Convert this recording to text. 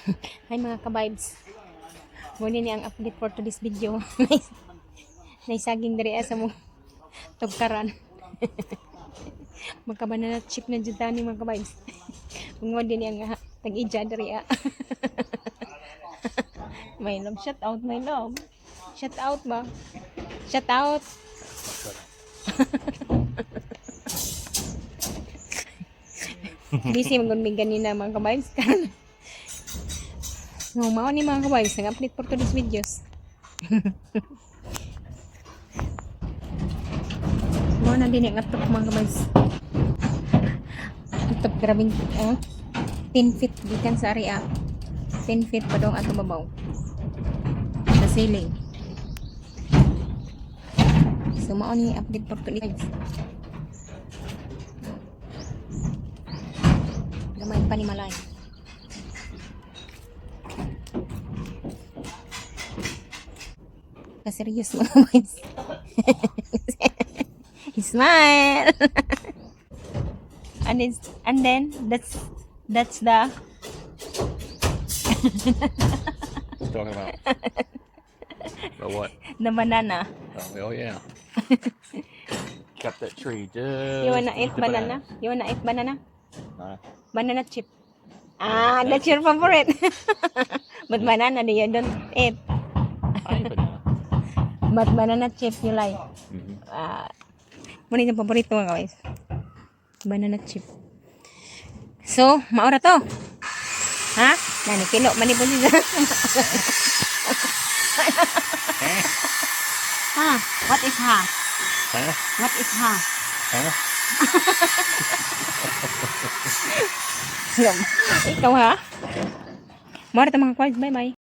Hi mga ka-vibes. Muli ni ang update for today's video. Naisaging diri sa mong tugkaran. Magka-banana chip na dyan tani mga ka-vibes. Mungod din ang tag-ija diri. My love, shout out my love. Shout out ba? Shout out. Busy magunding ganina mga ka-vibes. Mao ni mga ka-vibes, nag-update for today's videos. Mao na din ang atok mga ka-vibes. Atok grabing 10 feet gikan sa area. 10 feet pa daw ato babaw. Sa ceiling. So mao ni update for today's videos. Gamay pa ni malay. Serious mga boys. Smile. and then that's the Talking about what? the banana. Oh yeah. Got that tree just. You wanna eat banana? You wanna eat banana? Banana chip. That's your favorite. But banana you don't eat. I eat banana. But banana chip you like. Muna yung paborito mga guys. Banana chip. So, maura to. Ha? Nani, kilo. Manipon siya. Ha? What is ha? Huh? What is ha? Huh? Ikaw ha? Maura to mga guys. Bye bye.